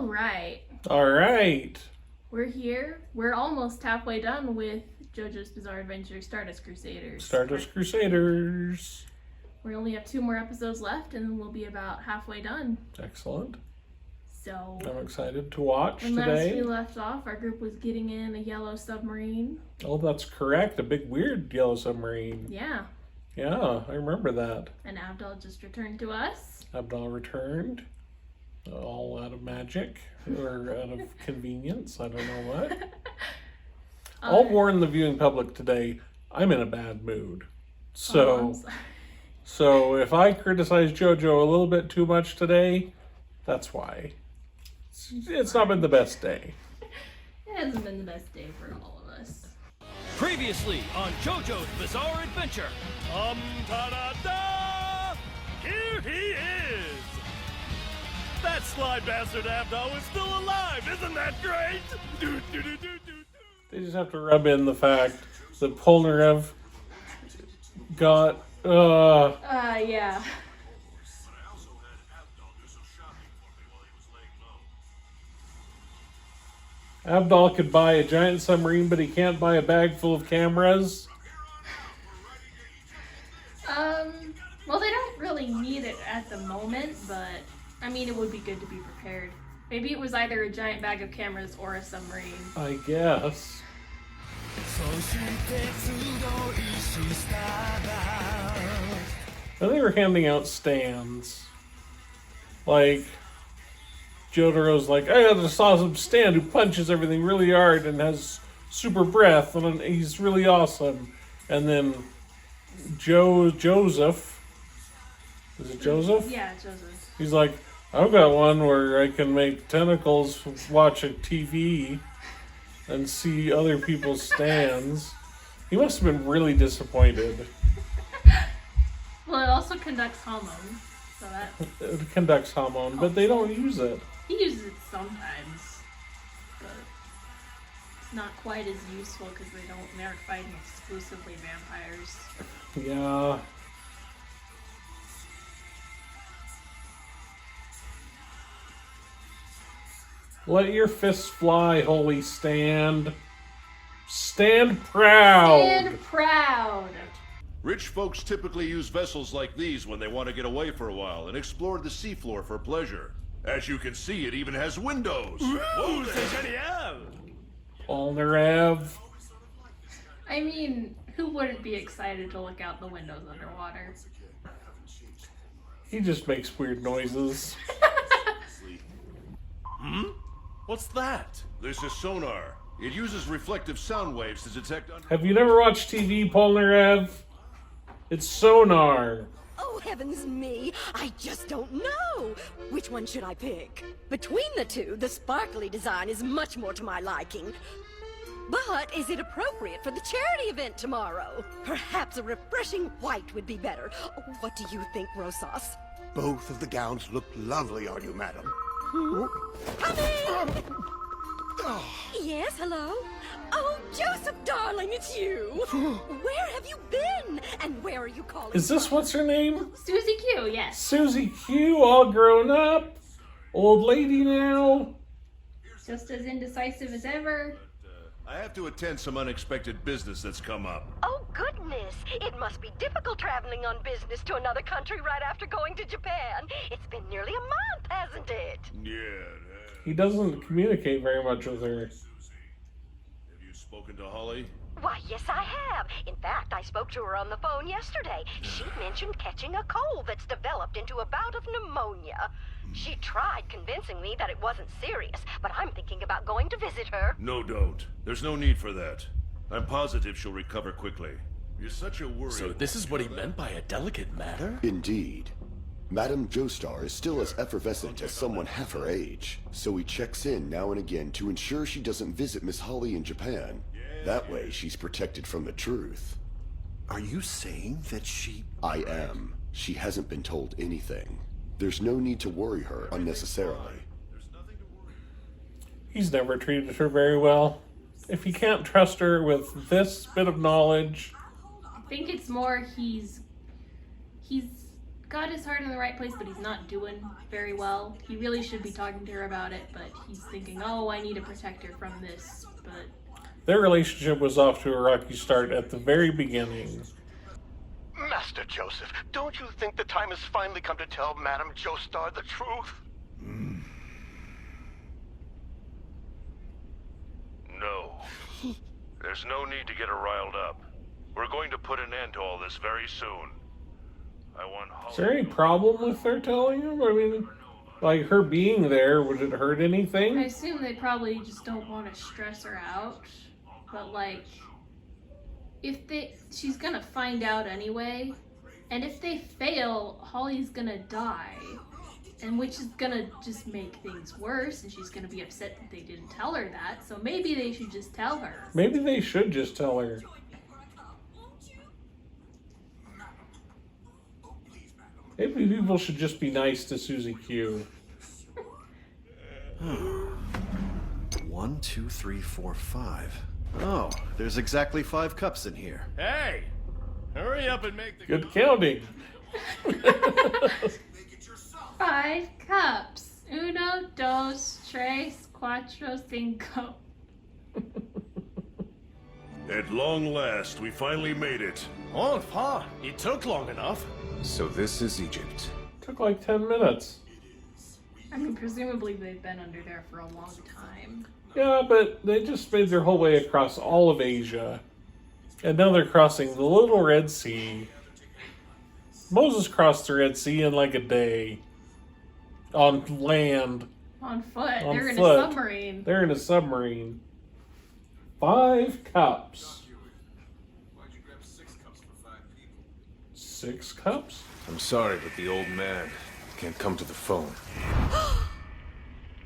All right. We're here. We're almost halfway done with JoJo's Bizarre Adventure Stardust Crusaders. Stardust Crusaders. We only have 2 more episodes left and we'll be about halfway done. Excellent. So I'm excited to watch when today. last we left off, our group was getting in a yellow submarine. Oh, that's correct. A big weird yellow submarine. Yeah. Yeah, I remember that. And Abdul just returned to us. Abdul returned. All out of magic or out of convenience. I don't know what. I'll warn the viewing public today, I'm in a bad mood. So if I criticize JoJo a little bit too much today, that's why. It's not been the best day. It hasn't been the best day for all of us. Previously on JoJo's Bizarre Adventure. Ta-da-da! Here he is! That sly bastard Abdul is still alive! Isn't that great? They just have to rub in the fact that Polnareff got, yeah. Abdul could buy a giant submarine, but he can't buy a bag full of cameras. Well, they don't really need it at the moment, but I mean, it would be good to be prepared. Maybe it was either a giant bag of cameras or a submarine. I guess. And they were handing out stands. Like, Jotaro's like, I just saw some stand who punches everything really hard and has super breath, and he's really awesome. And then Joseph, is it Joseph? Yeah, Joseph. He's like, I've got one where I can make tentacles watch a TV and see other people's stands. He must have been really disappointed. Well, it also conducts hormone, so that... It conducts hormone, but they don't use it. He uses it sometimes, but it's not quite as useful because they aren't fighting exclusively vampires. Yeah. Let your fists fly, holy stand. Stand proud. Stand proud. Rich folks typically use vessels like these when they want to get away for a while and explore the seafloor for pleasure. As you can see, it even has windows. Whoa, c'est génial! Polnareff. I mean, who wouldn't be excited to look out the windows underwater? He just makes weird noises. What's that? This is sonar. It uses reflective sound waves to detect... Have you never watched TV, Polnareff? It's sonar. Oh, heavens me, I just don't know. Which one should I pick? Between the two, the sparkly design is much more to my liking. But is it appropriate for the charity event tomorrow? Perhaps a refreshing white would be better. What do you think, Rosas? Both of the gowns look lovely on you, madam. Come in! Yes, hello? Oh, Joseph, darling, it's you! Where have you been? And where are you calling Is this from? what's her name? Susie Q, yes. Susie Q, all grown up. Old lady now. Just as indecisive as ever. I have to attend some unexpected business that's come up. Oh, goodness. It must be difficult traveling on business to another country right after going to Japan. It's been nearly a month, hasn't it? Yeah. He doesn't communicate very much with her. Have you spoken to Holly? Why, yes, I have. In fact, I spoke to her on the phone yesterday. She mentioned catching a cold that's developed into a bout of pneumonia. She tried convincing me that it wasn't serious, but I'm thinking about going to visit her. No, don't. There's no need for that. I'm positive she'll recover quickly. You're such a worry. So this is what he meant by a delicate matter? Indeed. Madame Joestar is still as effervescent as someone half her age, so he checks in now and again to ensure she doesn't visit Miss Holly in Japan. That way, she's protected from the truth. Are you saying that she... I am. She hasn't been told anything. There's no need to worry her unnecessarily. He's never treated her very well. If he can't trust her with this bit of knowledge... I think it's more he's got his heart in the right place, but he's not doing very well. He really should be talking to her about it, but he's thinking, oh, I need to protect her from this, but... Their relationship was off to a rocky start at the very beginning. Master Joseph, don't you think the time has finally come to tell Madame Joestar the truth? No. There's no need to get her riled up. We're going to put an end to all this very soon. I want Is there any problem with her telling him? I mean, like, her being there, would it hurt anything? I assume they probably just don't want to stress her out, but like, she's gonna find out anyway, and if they fail, Holly's gonna die, and which is gonna just make things worse, and she's gonna be upset that they didn't tell her that, so maybe they should just tell her. Maybe they should just tell her. Maybe people should just be nice to Susie Q. 1, 2, 3, 4, 5. Oh, there's exactly 5 cups in here. Hey! Hurry up and make the... Good counting. 5 cups. 1, 2, 3, 4, 5. At long last, we finally made it. Enfin! It took long enough. So this is Egypt. Took like 10 minutes. I mean, presumably they've been under there for a long time. Yeah, but they just made their whole way across all of Asia. And now they're crossing the Little Red Sea. Moses crossed the Red Sea in like a day. On land. On foot. On They're in foot. a submarine. They're in a submarine. 5 cups. Why'd you grab 6 cups for 5 people? 6 cups? I'm sorry, but the old man can't come to the phone.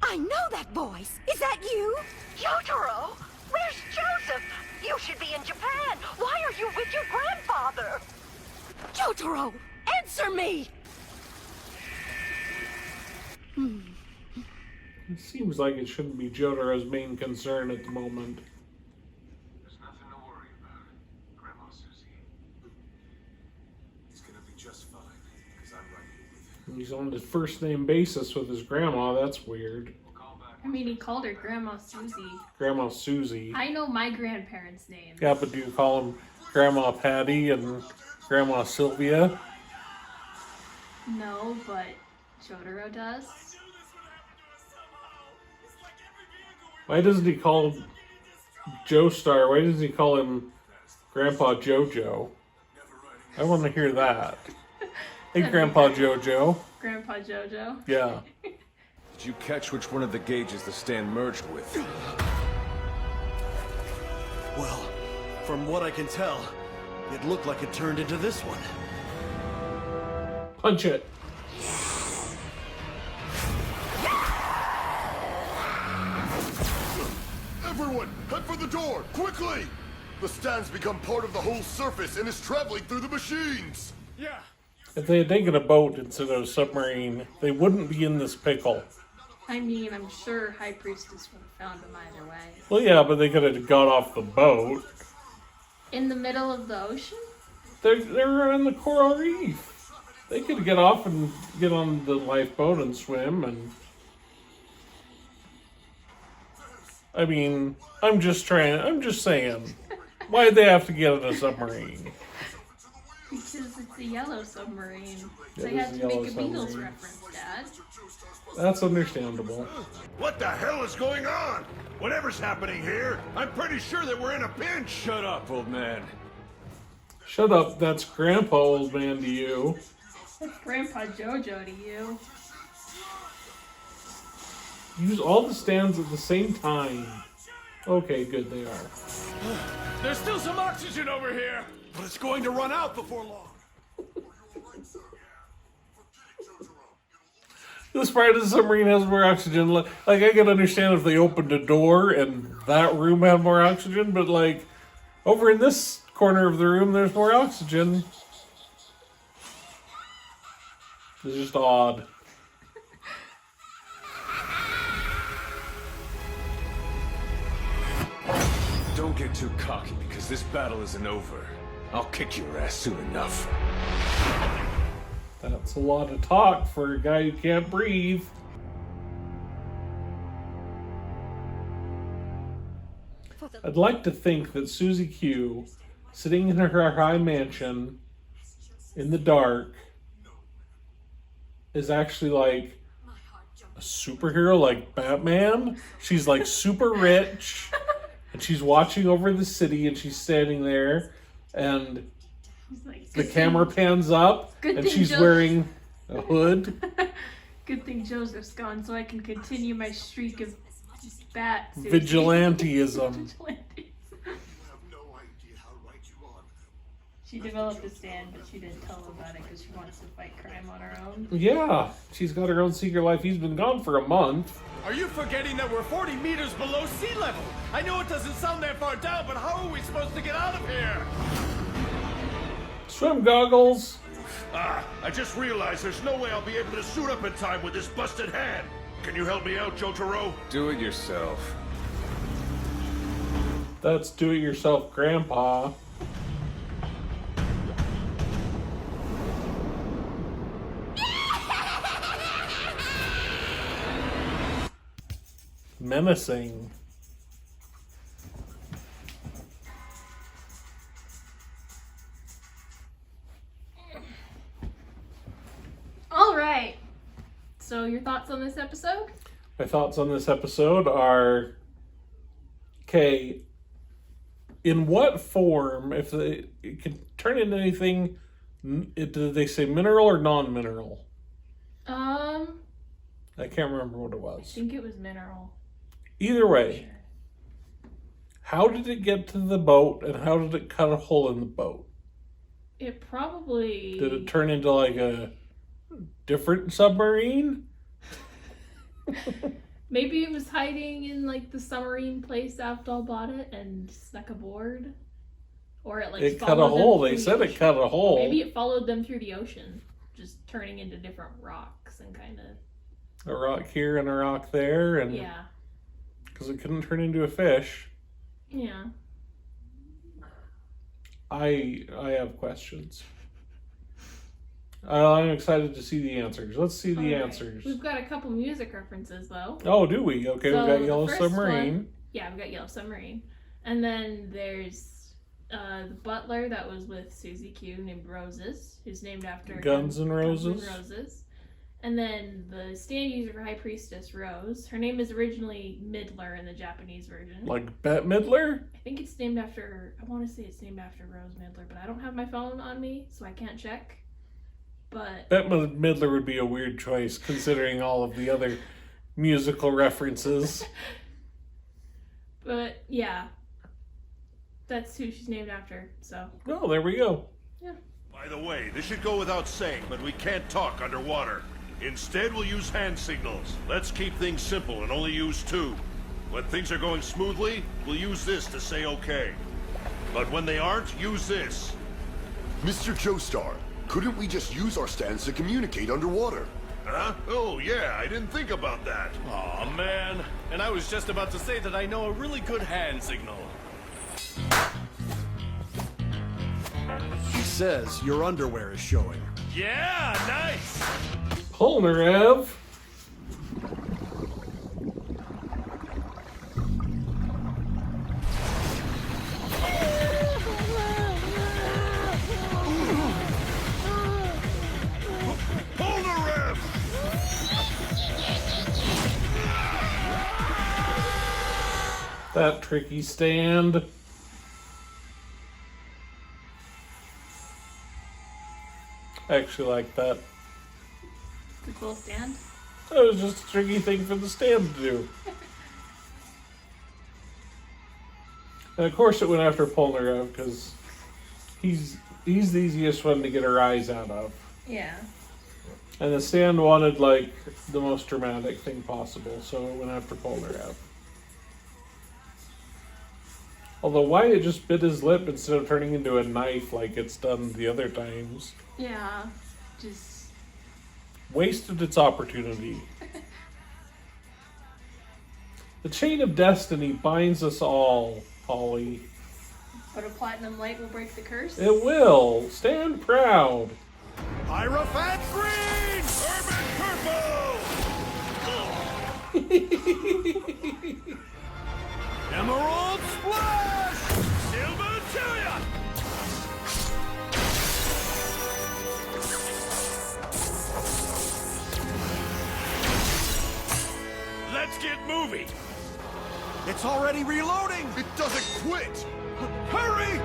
I know that voice. Is that you? Jotaro! Where's Joseph? You should be in Japan. Why are you with your grandfather? Jotaro! Answer me! It seems like it shouldn't be Jotaro's main concern at the moment. There's nothing to worry about, Grandma Susie. He's gonna be just fine, because I'm right here with him. He's on his first name basis with his grandma. That's weird. We'll call back. I mean, he called her Grandma Susie. Grandma Susie. I know my grandparents' names. Yeah, but do you call him Grandma Patty and Grandma Sylvia? No, but Jotaro does. Why doesn't he call him Joestar? Why doesn't he call him Grandpa JoJo? I want to hear that. Hey, Grandpa JoJo. Grandpa JoJo. Yeah. Did you catch which one of the gauges the stand merged with? Well, from what I can tell, it looked like it turned into this one. Punch it. Everyone, head for the door, quickly! The stand's become part of the whole surface and is traveling through the machines! Yeah. If they had taken a boat instead of a submarine, they wouldn't be in this pickle. I mean, I'm sure High Priestess would have found them either way. Well, yeah, but they could have got off the boat. In the middle of the ocean? They're on the coral reef. They could get off and get on the lifeboat and swim and... I mean, I'm just saying. Why'd they have to get in a submarine? Because it's a yellow submarine. It They is had a to make yellow a Beatles submarine. reference, Dad. That's understandable. What the hell is going on? Whatever's happening here, I'm pretty sure that we're in a pinch. Shut up, old man. Shut up, that's Grandpa, old man, to you. That's Grandpa JoJo to you. Use all the stands at the same time. Okay, good, they are. There's still some oxygen over here. But it's going to run out before long. This part of the submarine has more oxygen. Like, I can understand if they opened a door and that room had more oxygen, but like, over in this corner of the room, there's more oxygen. It's just odd. Don't get too cocky, because this battle isn't over. I'll kick your ass soon enough. That's a lot of talk for a guy who can't breathe. I'd like to think that Susie Q, sitting in her high mansion in the dark, is actually like a superhero like Batman. She's like super rich, and she's watching over the city, and she's standing there, and Like, the camera pans up, and she's wearing a hood. Good thing Joseph's gone, so I can continue my streak of bats. Vigilantism. She developed a stand, but she didn't tell him about it because she wants to fight crime on her own. Yeah, she's got her own secret life. He's been gone for a month. Are you forgetting that we're 40 meters below sea level? I know it doesn't sound that far down, but how are we supposed to get out of here? Swim goggles. I just realized there's no way I'll be able to suit up in time with this busted hand. Can you help me out, Jotaro? Do it yourself. That's do-it-yourself, Grandpa. Menacing. All right. So, your thoughts on this episode? My thoughts on this episode are, okay, in what form, if it can turn into anything, did they say mineral or non-mineral? I can't remember what it I was. think it was mineral. Either way, how did it get to the boat, and how did it cut a hole in the boat? It probably... Did it turn into like a different submarine? Maybe it was hiding in like the submarine place Avdol bought it and snuck aboard. Or it like It cut a followed them hole. through They the said it ocean. cut a hole. Maybe it followed them through the ocean, just turning into different rocks and kind of... A rock here and a rock there, and Yeah. because it couldn't turn into a fish. Yeah. I have questions. I'm excited to see the answers. Let's see the All right. answers. We've got a couple music references though. Oh, do we? Okay, So we got the Yellow first Submarine. one- yeah, we've got Yellow Submarine. And then there's the butler that was with Susie Q named Roses, who's named after Guns N' Roses. Guns N' Roses. And then the stand user for High Priestess, Rose. Her name is originally Midler in the Japanese version. Like Bette Midler? I think it's named after, I want to say it's named after Rose Midler, but I don't have my phone on me, so I can't check. But Bette Midler would be a weird choice considering all of the other musical references. But yeah, that's who she's named after, so. Oh, there we go. By the way, this should go without saying, but we can't talk underwater. Instead, we'll use hand signals. Let's keep things simple and only use two. When things are going smoothly, we'll use this to say okay. But when they aren't, use this. Mr. Joestar, couldn't we just use our stands to communicate underwater? Huh? Oh, yeah, I didn't think about that. Aw, man. And I was just about to say that I know a really good hand signal. She says your underwear is showing. Yeah, nice! Polnarev. Polnarev! That tricky stand. I actually like that. It's a cool stand. That was just a tricky thing for the stand to do. And of course it went after Polnarev because he's the easiest one to get her eyes out of. Yeah. And the stand wanted like the most dramatic thing possible, so it went after Polnarev. Although why it just bit his lip instead of turning into a knife like it's done the other times. Yeah. Just... Wasted its opportunity. The chain of destiny binds us all, Holly. But a platinum light will break the curse? It will. Stand proud. Hierophant green! Urban purple! Emerald splash! Silver chariot! Let's get moving! It's already reloading! It doesn't quit! Hurry!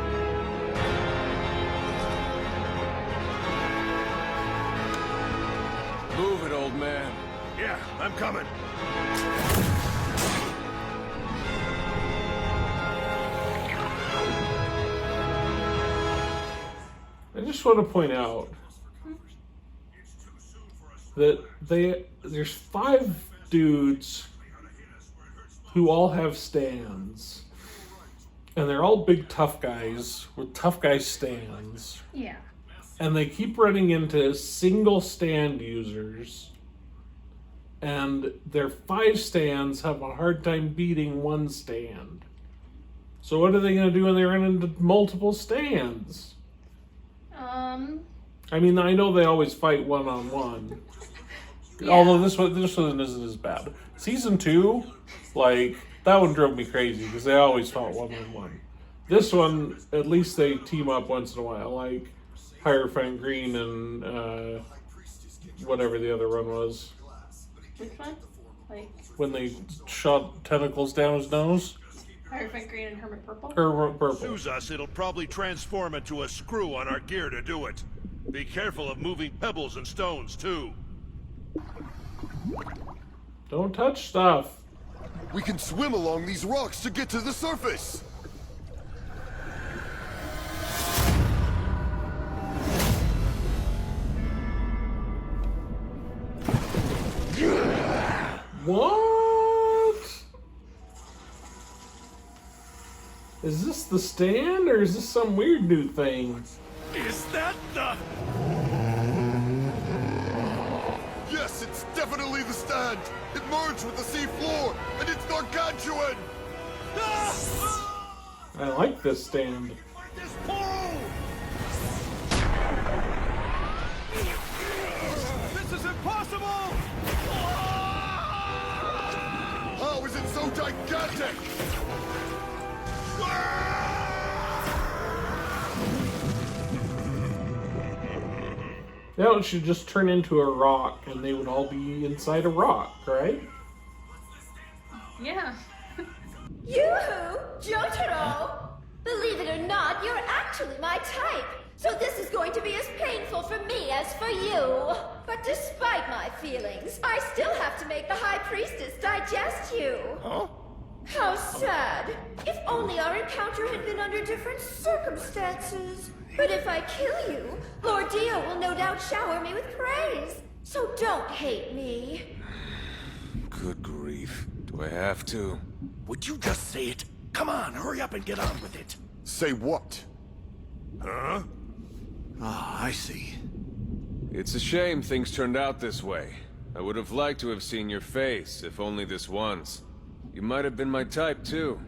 Move it, old man. Yeah, I'm coming. I just want to point out that there's 5 dudes who all have stands. And they're all big tough guys with tough guy stands. Yeah. And they keep running into single stand users. And their 5 stands have a hard time beating 1 stand. So what are they going to do when they run into multiple stands? I mean, I know they always fight 1-on-1. Yeah. Although this one isn't as bad. Season 2, like, that one drove me crazy because they always fought 1-on-1. This one, at least they team up once in a while, like Hierophant Green and whatever the other one was. Which one? Like When they shot tentacles down his nose? Hierophant Green and Hermit Purple? Or purple. Suze us, it'll probably transform into a screw on our gear to do it. Be careful of moving pebbles and stones, too. Don't touch stuff. We can swim along these rocks to get to the surface! What? Is this the stand or is this some weird new thing? Is that the... Yes, it's definitely the stand! It merged with the sea floor, and it's gargantuan! I like this stand. This pole! This is impossible! How is it so gigantic? Now it should just turn into a rock and they would all be inside a rock, right? Yeah. Yoo-hoo! Jotaro! Believe it or not, you're actually my type. So this is going to be as painful for me as for you. But despite my feelings, I still have to make the High Priestess digest you. Huh? How sad. If only our encounter had been under different circumstances. But if I kill you, Lord Dio will no doubt shower me with praise. So don't hate me. Good grief. Do I have to? Would you just say it? Come on, hurry up and get on with it. Say what? Huh? Ah, I see. It's a shame things turned out this way. I would have liked to have seen your face, if only this once. You might have been my type, too.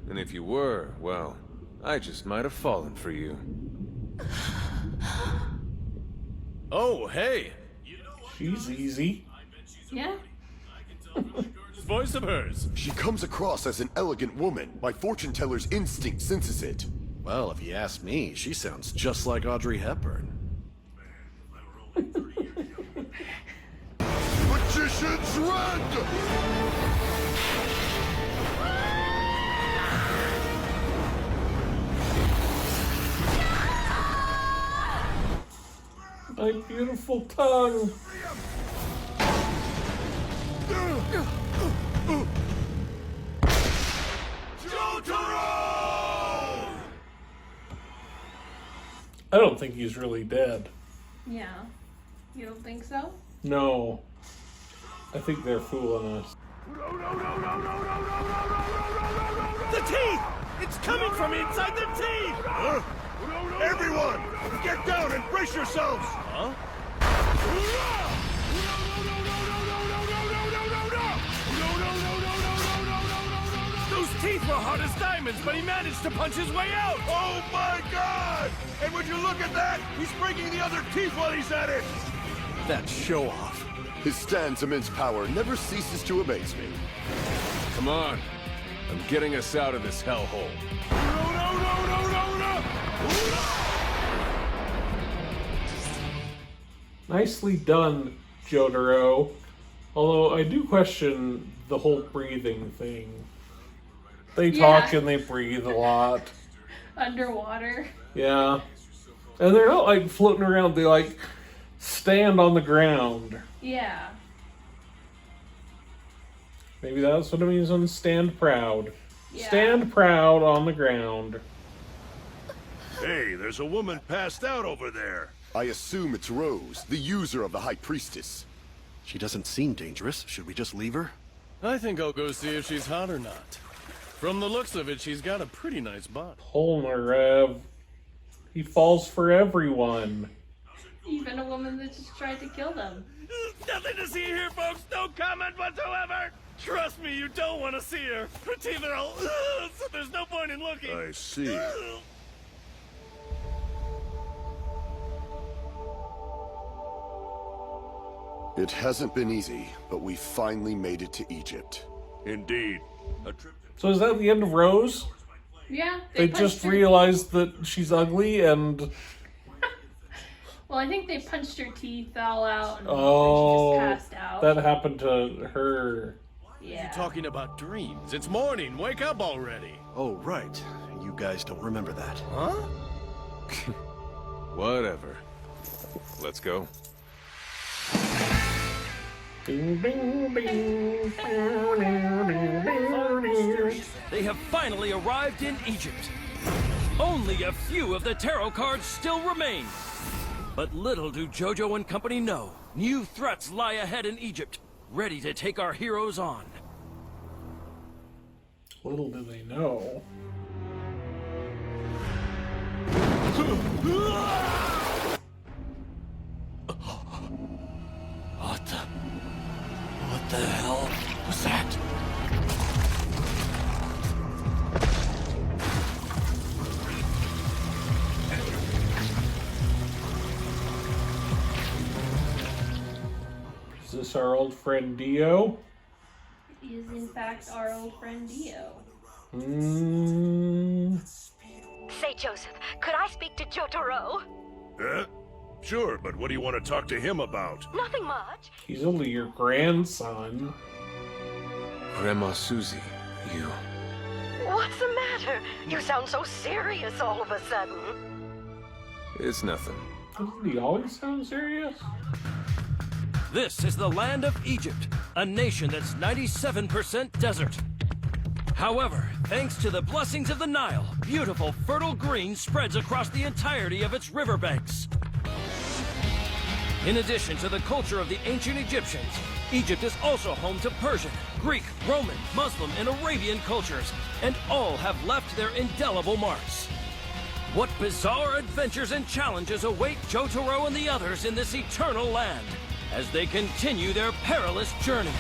And if you were, well, I just might have fallen for you. Oh, hey! She's easy. Yeah. Voice of hers. She comes across as an elegant woman. My fortune teller's instinct senses it. Well, if you ask me, she sounds just like Audrey Hepburn. Magician's Rend! My beautiful tongue. I don't think he's really dead. Yeah. You don't think so? No. I think they're fooling us. The teeth! It's coming from inside the teeth! Huh? Everyone, get down and brace yourselves! Huh? Those teeth were hard as diamonds, but he managed to punch his way out! Oh my god! And would you look at that? He's breaking the other teeth while he's at it! That show-off. His stand's immense power never ceases to amaze me. Come on. I'm getting us out of this hellhole. Nicely done, Jotaro. Although I do question the whole breathing thing. They talk and they breathe a lot. Underwater. Yeah. And they're not like floating around, they like stand on the ground. Yeah. Maybe that's what it means on stand proud. Yeah. Stand proud on the ground. Hey, there's a woman passed out over there. I assume it's Rose, the user of the High Priestess. She doesn't seem dangerous. Should we just leave her? I think I'll go see if she's hot or not. From the looks of it, she's got a pretty nice butt. Polnarev. He falls for everyone. Even a woman that just tried to kill them. Nothing to see here, folks. No comment whatsoever. Trust me, you don't want to see her. Her teeth are all... so there's no point in looking. I see. It hasn't been easy, but we finally made it to Egypt. Indeed. A trip to... So is that the end of Rose? Yeah. They just realized that she's ugly and... Well, I think they punched her teeth all out and oh, she just passed out. That happened to her. Yeah. You're talking about dreams. It's morning. Wake up already. Oh, right. You guys don't remember that. Huh? Whatever. Let's go. Ding, ding, ding. They have finally arrived in Egypt. Only a few of the tarot cards still remain. But little do JoJo and company know, new threats lie ahead in Egypt, ready to take our heroes on. Little do they know. What the hell was that? Is this our old friend Dio? He is in fact our old friend Dio. Say, Joseph, could I speak to Jotaro? Sure, but what do you want to talk to him about? Nothing much. He's only your grandson. Grandma Susie, you... What's the matter? You sound so serious all of a sudden. It's nothing. Doesn't he always sound serious? This is the land of Egypt, a nation that's 97% desert. However, thanks to the blessings of the Nile, beautiful fertile green spreads across the entirety of its riverbanks. In addition to the culture of the ancient Egyptians, Egypt is also home to Persian, Greek, Roman, Muslim, and Arabian cultures, and all have left their indelible marks. What bizarre adventures and challenges await Jotaro and the others in this eternal land as they continue their perilous journey?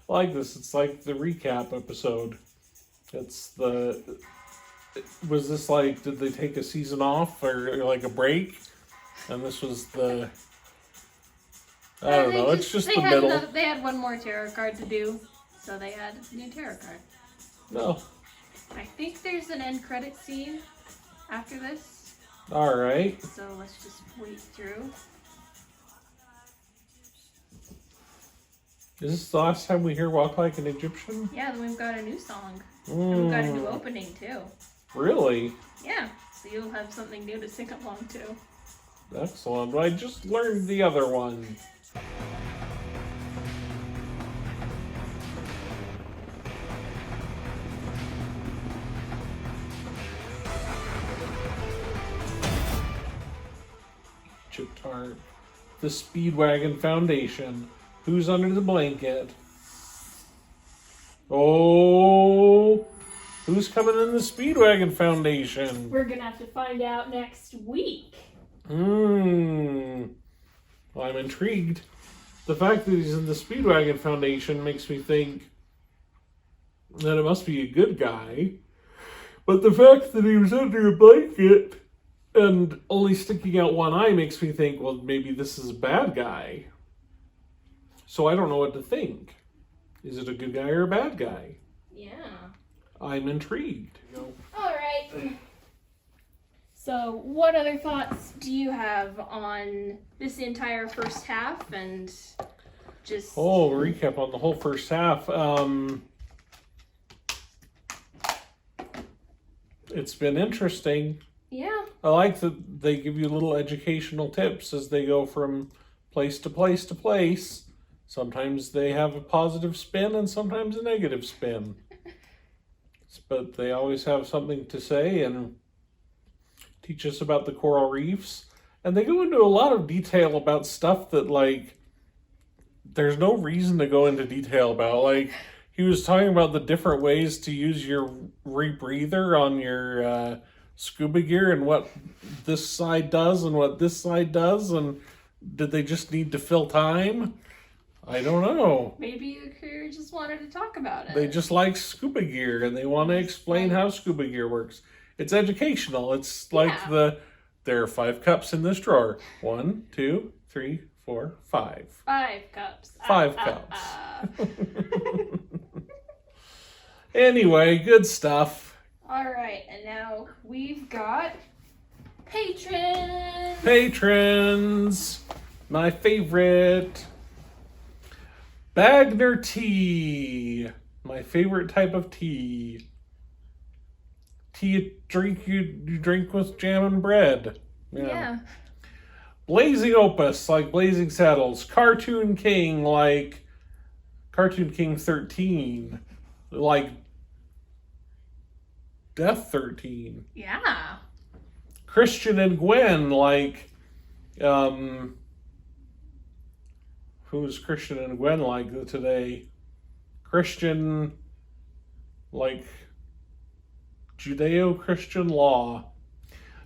I like this. It's like the recap episode. It's the... Was this like, did they take a season off or like a break? And this was the... I don't know. It's just the middle. They had one more tarot card to do, so they had a new tarot card. No. I think there's an end credit scene after this. Alright. So let's just wait through. Is this the last time we hear Walk Like an Egyptian? Yeah, then we've got a new song. And we've got a new opening too. Really? Yeah, so you'll have something new to sing along to. Excellent. I just learned the other one. Chitard. The Speedwagon Foundation. Who's under the blanket? Oh, who's who's coming in the Speedwagon Foundation? We're gonna have to find out next week. Well, I'm intrigued. The fact that he's in the Speedwagon Foundation makes me think that it must be a good guy. But the fact that he was under a blanket and only sticking out one eye makes me think, well, maybe this is a bad guy. So I don't know what to think. Is it a good guy or a bad guy? Yeah. I'm intrigued. All right. So, what other thoughts do you have on this entire first half and just... Oh, recap on the whole first half. It's been interesting. Yeah. I like that they give you little educational tips as they go from place to place to place. Sometimes they have a positive spin and sometimes a negative spin. But they always have something to say and teach us about the coral reefs. And they go into a lot of detail about stuff that, like, there's no reason to go into detail about. Like, he was talking about the different ways to use your rebreather on your scuba gear and what this side does and what this side does. And did they just need to fill time? I don't know. Maybe the crew just wanted to talk about it. They just like scuba gear and they want to explain how scuba gear works. It's educational. It's like there are 5 cups in this drawer. 1, 2, 3, 4, 5. 5 cups. 5 cups. Anyway, good stuff. All right, and now we've got patrons. Patrons. My favorite. Bagner tea. My favorite type of tea. Tea you drink with jam and bread. Yeah. Blazing Opus, like Blazing Saddles. Cartoon King, like Cartoon King 13. Like Death 13. Yeah. Christian and Gwen, like who's Christian and Gwen like today? Christian, like Judeo-Christian law.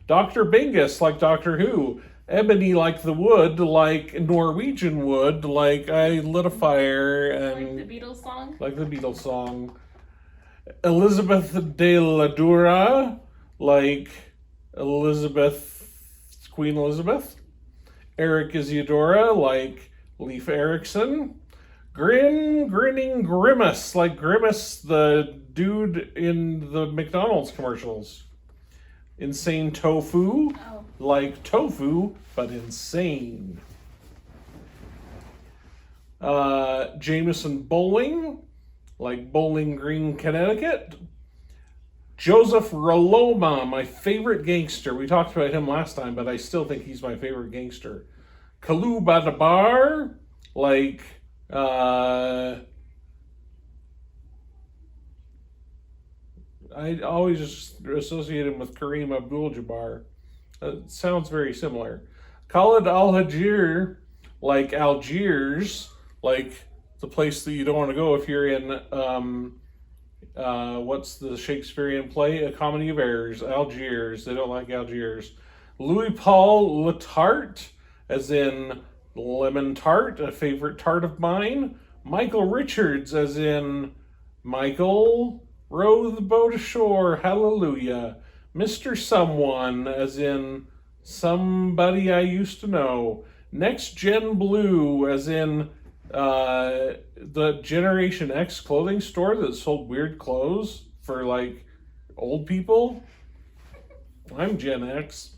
Dr. Bingus, like Doctor Who. Ebony, like the wood, like Norwegian wood, like I lit a fire. And like the Beatles song? Like the Beatles song. Elizabeth de la Dura, like Queen Elizabeth. Eric Isidora, like Leif Erikson. Grinning Grimace, like Grimace, the dude in the McDonald's commercials. Insane Tofu, like tofu, but insane. Jameson Bowling, like Bowling Green, Connecticut. Joseph Roloma, my favorite gangster. We talked about him last time, but I still think he's my favorite gangster. Kalu Badabar, like I always just associate him with Kareem Abdul-Jabbar. It sounds very similar. Khalid Al-Hajir, like Algiers, like the place that you don't want to go if you're in, what's the Shakespearean play? A Comedy of Errors. Algiers. They don't like Algiers. Louis-Paul Letarte, as in lemon tart, a favorite tart of mine. Michael Richards, as in Michael, row the boat ashore, hallelujah. Mr. Someone, as in somebody I used to know. Next Gen Blue, as in the Generation X clothing store that sold weird clothes for like old people. I'm Gen X.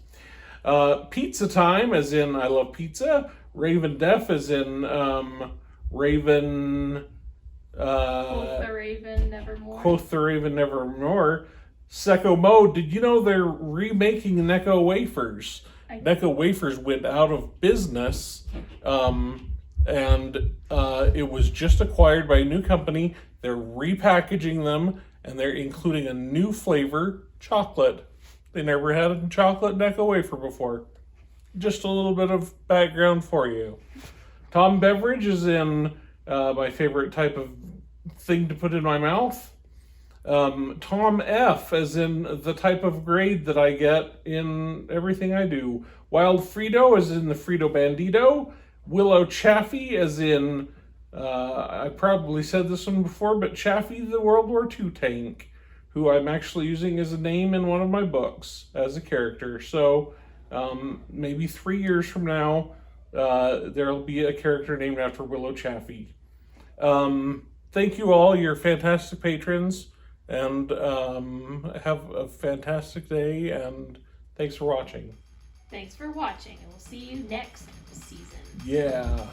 Pizza Time, as in I love pizza. Raven Deaf, as in Raven. Quoth the Raven Nevermore. Quoth the Raven Nevermore. Secco Mo, did you know they're remaking Necco wafers? Necco wafers went out of business, and it was just acquired by a new company. They're repackaging them, and they're including a new flavor, chocolate. They never had a chocolate Necco wafer before. Just a little bit of background for you. Tom Beveridge is in my favorite type of thing to put in my mouth. Tom F, as in the type of grade that I get in everything I do. Wild Frito, as in the Frito Bandito. Willow Chaffee, as in, I probably said this one before, but Chaffee the World War II tank, who I'm actually using as a name in one of my books as a character. So maybe 3 years from now, there'll be a character named after Willow Chaffee. Thank you all, you're fantastic patrons, and have a fantastic day, and thanks for watching. Thanks for watching, and we'll see you next season. Yeah.